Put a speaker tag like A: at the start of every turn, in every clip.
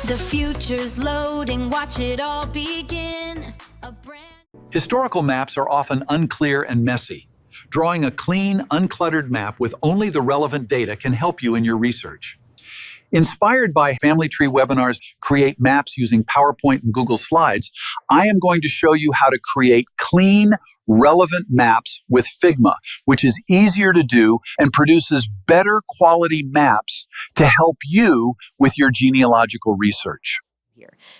A: The future's loading, watch it all begin.
B: Historical maps are often unclear and messy. Drawing a clean, uncluttered map with only the relevant data can help you in your research. Inspired by Family Tree webinars, Create Maps using PowerPoint and Google Slides, I am going to show you how to create clean, relevant maps with Figma, which is easier to do and produces better quality maps to help you with your genealogical research.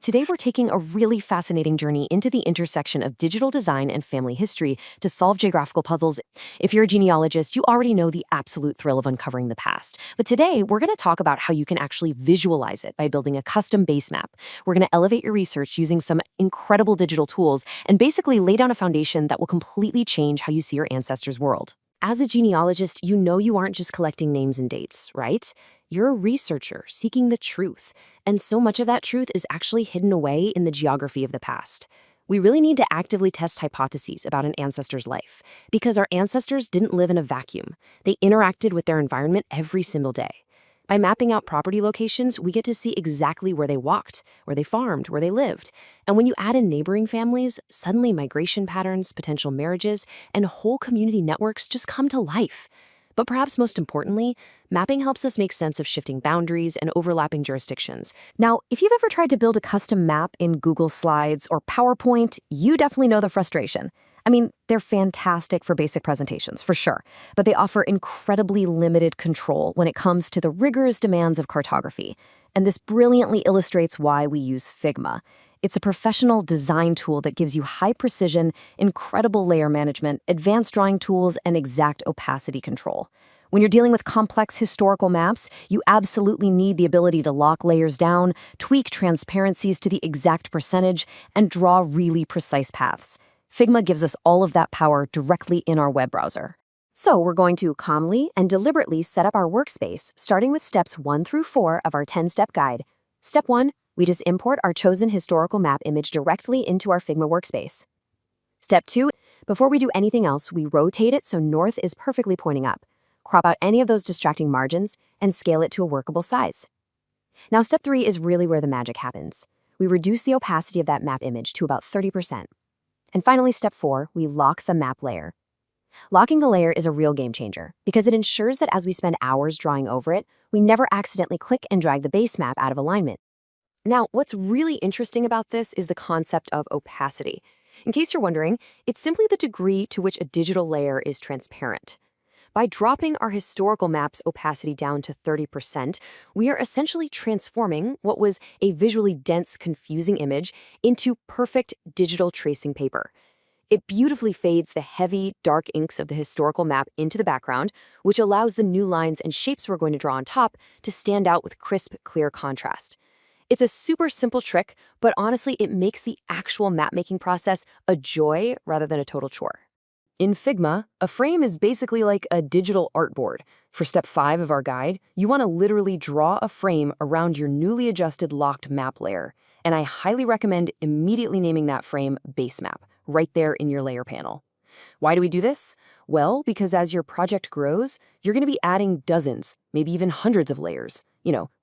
C: Today, we're taking a really fascinating journey into the intersection of digital design and family history to solve geographical puzzles. If you're a genealogist, you already know the absolute thrill of uncovering the past. But today, we're going to talk about how you can actually visualize it by building a custom base map. We're going to elevate your research using some incredible digital tools and basically lay down a foundation that will completely change how you see your ancestors' world. As a genealogist, you know you aren't just collecting names and dates, right? You're a researcher seeking the truth, and so much of that truth is actually hidden away in the geography of the past. We really need to actively test hypotheses about an ancestor's life, because our ancestors didn't live in a vacuum. They interacted with their environment every single day. By mapping out property locations, we get to see exactly where they walked, where they farmed, where they lived. And when you add in neighboring families, suddenly migration patterns, potential marriages, and whole community networks just come to life. But perhaps most importantly, mapping helps us make sense of shifting boundaries and overlapping jurisdictions. Now, if you've ever tried to build a custom map in Google Slides or PowerPoint, you definitely know the frustration. I mean, they're fantastic for basic presentations, for sure, but they offer incredibly limited control when it comes to the rigorous demands of cartography. And this brilliantly illustrates why we use Figma. It's a professional design tool that gives you high precision, incredible layer management, advanced drawing tools, and exact opacity control. When you're dealing with complex historical maps, you absolutely need the ability to lock layers down, tweak transparencies to the exact percentage, and draw really precise paths. Figma gives us all of that power directly in our web browser. So we're going to calmly and deliberately set up our workspace, starting with steps 1 through 4 of our 10-step guide. Step 1, we just import our chosen historical map image directly into our Figma workspace. Step 2, before we do anything else, we rotate it so north is perfectly pointing up, crop out any of those distracting margins, and scale it to a workable size. Now, step 3 is really where the magic happens. We reduce the opacity of that map image to about 30%. And finally, step 4, we lock the map layer. Locking the layer is a real game changer because it ensures that as we spend hours drawing over it, we never accidentally click and drag the base map out of alignment. Now, what's really interesting about this is the concept of opacity. In case you're wondering, it's simply the degree to which a digital layer is transparent. By dropping our historical map's opacity down to 30%, we are essentially transforming what was a visually dense, confusing image into perfect digital tracing paper. It beautifully fades the heavy, dark inks of the historical map into the background, which allows the new lines and shapes we're going to draw on top to stand out with crisp, clear contrast. It's a super simple trick, but honestly, it makes the actual map-making process a joy rather than a total chore. In Figma, a frame is basically like a digital artboard. For step 5 of our guide, you want to literally draw a frame around your newly adjusted locked map layer. And I highly recommend immediately naming that frame Base Map, right there in your layer panel. Why do we do this? Well, because as your project grows, you're going to be adding dozens, maybe even hundreds of layers.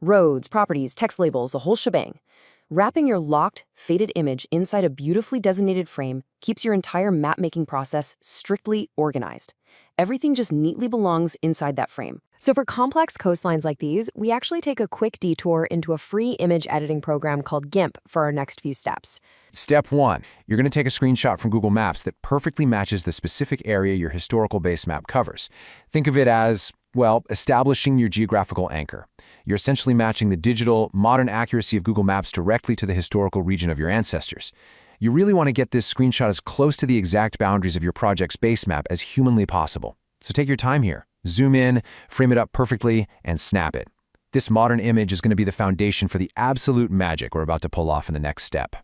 C: Roads, properties, text labels, the whole shebang. Wrapping your locked, faded image inside a beautifully designated frame keeps your entire map-making process strictly organized. Everything just neatly belongs inside that frame. So for complex coastlines like these, we actually take a quick detour into a free image editing program called GIMP for our next few steps.
D: Step 1, you're going to take a screenshot from Google Maps that perfectly matches the specific area your historical base map covers. Think of it as, well, establishing your geographical anchor. You're essentially matching the digital, modern accuracy of Google Maps directly to the historical region of your ancestors. You really want to get this screenshot as close to the exact boundaries of your project's base map as humanly possible. So take your time here. Zoom in, frame it up perfectly, and snap it. This modern image is going to be the foundation for the absolute magic we're about to pull off in the next step.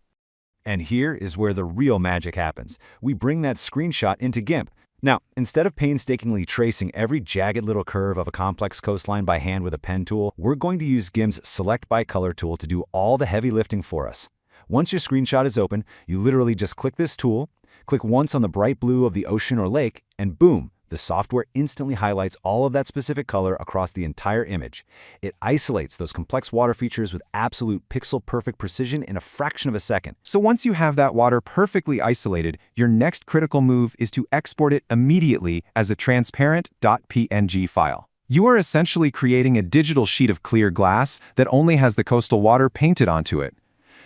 E: And here is where the real magic happens. We bring that screenshot into GIMP. Now, instead of painstakingly tracing every jagged little curve of a complex coastline by hand with a pen tool, we're going to use GIMP's Select by Color tool to do all the heavy lifting for us. Once your screenshot is open, you literally just click this tool, click once on the bright blue of the ocean or lake, and boom, The software instantly highlights all of that specific color across the entire image. It isolates those complex water features with absolute pixel-perfect precision in a fraction of a second.
D: So once you have that water perfectly isolated, your next critical move is to export it immediately as a transparent .png file. You are essentially creating a digital sheet of clear glass that only has the coastal water painted onto it.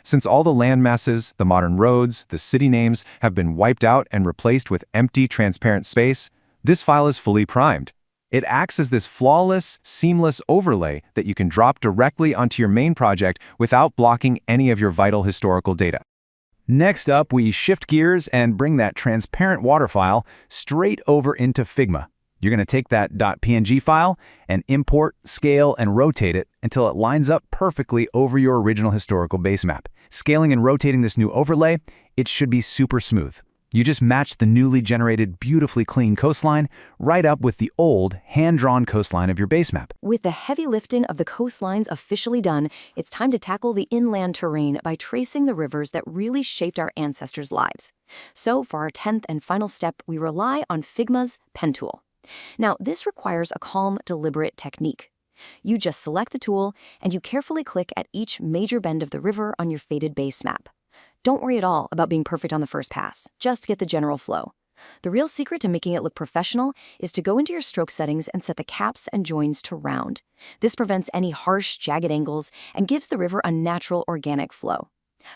D: Since all the land masses, the modern roads, the city names have been wiped out and replaced with empty, transparent space, this file is fully primed. It acts as this flawless, seamless overlay that you can drop directly onto your main project without blocking any of your vital historical data. Next up, we shift gears and bring that transparent water file straight over into Figma. You're going to take that .png file and import, scale, and rotate it until it lines up perfectly over your original historical base map. Scaling and rotating this new overlay, it should be super smooth. You just match the newly generated, beautifully clean coastline right up with the old, hand-drawn coastline of your base map.
C: With the heavy lifting of the coastlines officially done, it's time to tackle the inland terrain by tracing the rivers that really shaped our ancestors' lives. So for our 10th and final step, we rely on Figma's pen tool. Now, this requires a calm, deliberate technique. You just select the tool, and you carefully click at each major bend of the river on your faded base map. Don't worry at all about being perfect on the first pass. Just get the general flow. The real secret to making it look professional is to go into your stroke settings and set the caps and joins to round. This prevents any harsh, jagged angles and gives the river a natural, organic flow.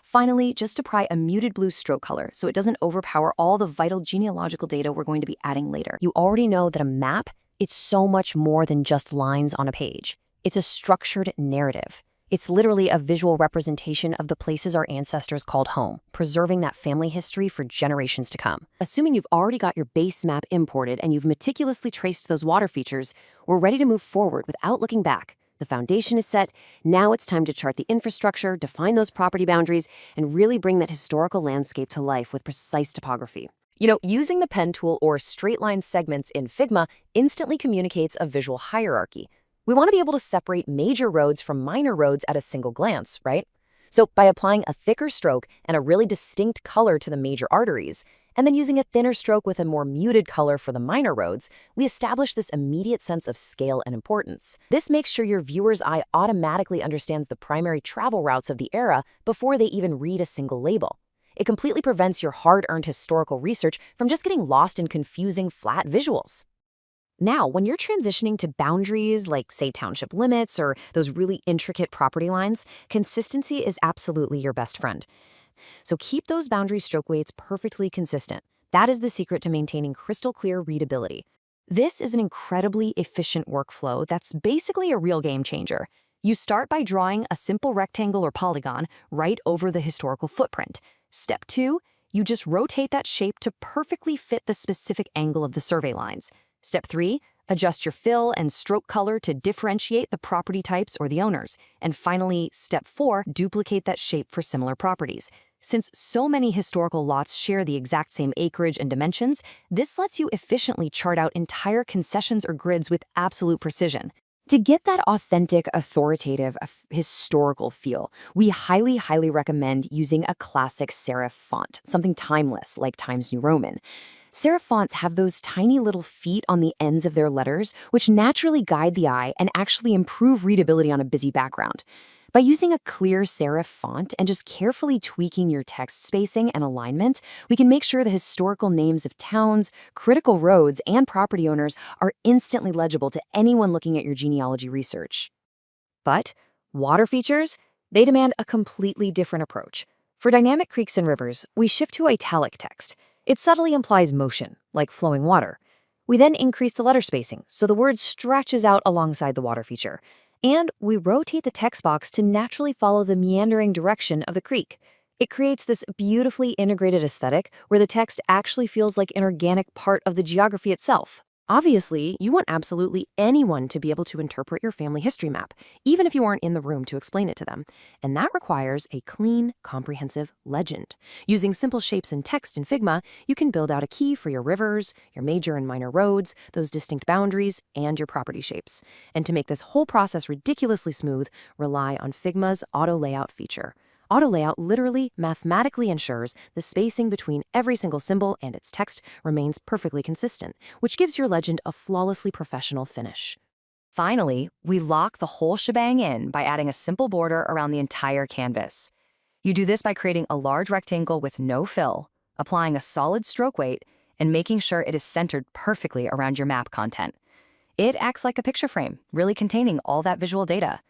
C: Finally, just apply a muted blue stroke color so it doesn't overpower all the vital genealogical data we're going to be adding later. You already know that a map, it's so much more than just lines on a page. It's a structured narrative. It's literally a visual representation of the places our ancestors called home, preserving that family history for generations to come. Assuming you've already got your base map imported and you've meticulously traced those water features, we're ready to move forward without looking back. The foundation is set. Now it's time to chart the infrastructure, define those property boundaries, and really bring that historical landscape to life with precise topography. You know, using the pen tool or straight line segments in Figma instantly communicates a visual hierarchy. We want to be able to separate major roads from minor roads at a single glance, right? So by applying a thicker stroke and a really distinct color to the major arteries, and then using a thinner stroke with a more muted color for the minor roads, we establish this immediate sense of scale and importance. This makes sure your viewer's eye automatically understands the primary travel routes of the era before they even read a single label. It completely prevents your hard-earned historical research from just getting lost in confusing, flat visuals. Now, when you're transitioning to boundaries like, say, township limits or those really intricate property lines, consistency is absolutely your best friend. So keep those boundary stroke weights perfectly consistent. That is the secret to maintaining crystal clear readability. This is an incredibly efficient workflow that's basically a real game changer. You start by drawing a simple rectangle or polygon right over the historical footprint. Step 2, you just rotate that shape to perfectly fit the specific angle of the survey lines. Step 3, adjust your fill and stroke color to differentiate the property types or the owners. And finally, Step 4, duplicate that shape for similar properties. Since so many historical lots share the exact same acreage and dimensions, this lets you efficiently chart out entire concessions or grids with absolute precision. To get that authentic, authoritative, historical feel, we highly recommend using a classic serif font, something timeless like Times New Roman. Serif fonts have those tiny little feet on the ends of their letters, which naturally guide the eye and actually improve readability on a busy background. By using a clear serif font and just carefully tweaking your text spacing and alignment, we can make sure the historical names of towns, critical roads, and property owners are instantly legible to anyone looking at your genealogy research. But water features, they demand a completely different approach. For dynamic creeks and rivers, we shift to italic text. It subtly implies motion, like flowing water. We then increase the letter spacing, so the word stretches out alongside the water feature. And we rotate the text box to naturally follow the meandering direction of the creek. It creates this beautifully integrated aesthetic where the text actually feels like an organic part of the geography itself. Obviously, you want absolutely anyone to be able to interpret your family history map, even if you aren't in the room to explain it to them. And that requires a clean, comprehensive legend. Using simple shapes and text in Figma, you can build out a key for your rivers, your major and minor roads, those distinct boundaries, and your property shapes. And to make this whole process ridiculously smooth, rely on Figma's auto layout feature. Auto layout literally mathematically ensures the spacing between every single symbol and its text remains perfectly consistent, which gives your legend a flawlessly professional finish.
F: Finally, we lock the whole shebang in by adding a simple border around the entire canvas. You do this by creating a large rectangle with no fill, applying a solid stroke weight, and making sure it is centered perfectly around your map content. It acts like a picture frame, really containing all that visual data.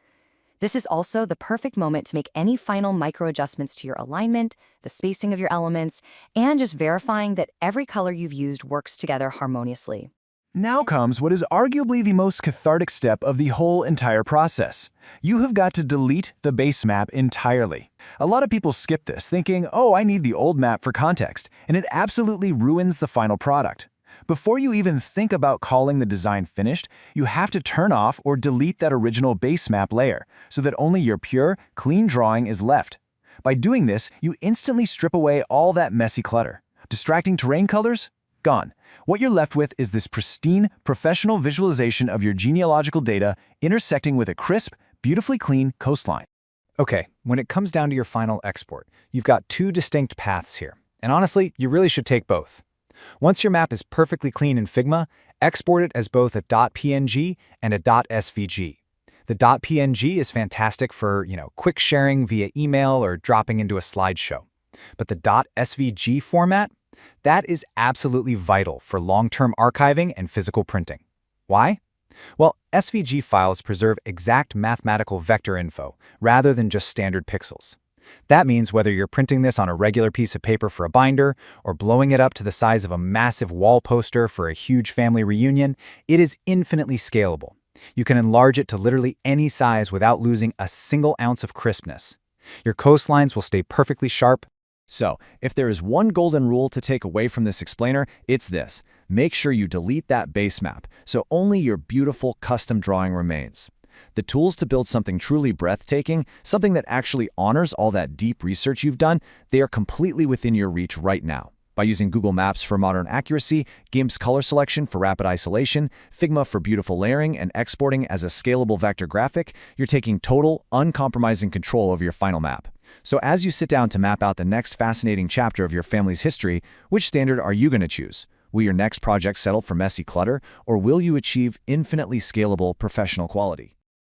F: This is also the perfect moment to make any final micro adjustments to your alignment, the spacing of your elements, and just verifying that every color you've used works together harmoniously.
G: Now comes what is arguably the most cathartic step of the whole entire process. You have got to delete the base map entirely. A lot of people skip this, thinking, oh, I need the old map for context, and it absolutely ruins the final product. Before you even think about calling the design finished, you have to turn off or delete that original base map layer so that only your pure, clean drawing is left. By doing this, you instantly strip away all that messy clutter. Distracting terrain colors? Gone. What you're left with is this pristine, professional visualization of your genealogical data intersecting with a crisp, beautifully clean coastline.
D: Okay, when it comes down to your final export, you've got two distinct paths here. And honestly, you really should take both. Once your map is perfectly clean in Figma, export it as both a .png and a .svg. The .png is fantastic for, quick sharing via email or dropping into a slideshow. But the .svg format? That is absolutely vital for long-term archiving and physical printing. Why? Well, SVG files preserve exact mathematical vector info rather than just standard pixels. That means whether you're printing this on a regular piece of paper for a binder or blowing it up to the size of a massive wall poster for a huge family reunion, it is infinitely scalable. You can enlarge it to literally any size without losing a single ounce of crispness. Your coastlines will stay perfectly sharp.
G: So, if there is one golden rule to take away from this explainer, it's this. Make sure you delete that base map, so only your beautiful custom drawing remains. The tools to build something truly breathtaking, something that actually honors all that deep research you've done, they are completely within your reach right now. By using Google Maps for modern accuracy, GIMP's color selection for rapid isolation, Figma for beautiful layering and exporting as a scalable vector graphic, you're taking total, uncompromising control over your final map. So as you sit down to map out the next fascinating chapter of your family's history, which standard are you going to choose? Will your next project settle for messy clutter, or will you achieve infinitely scalable professional quality?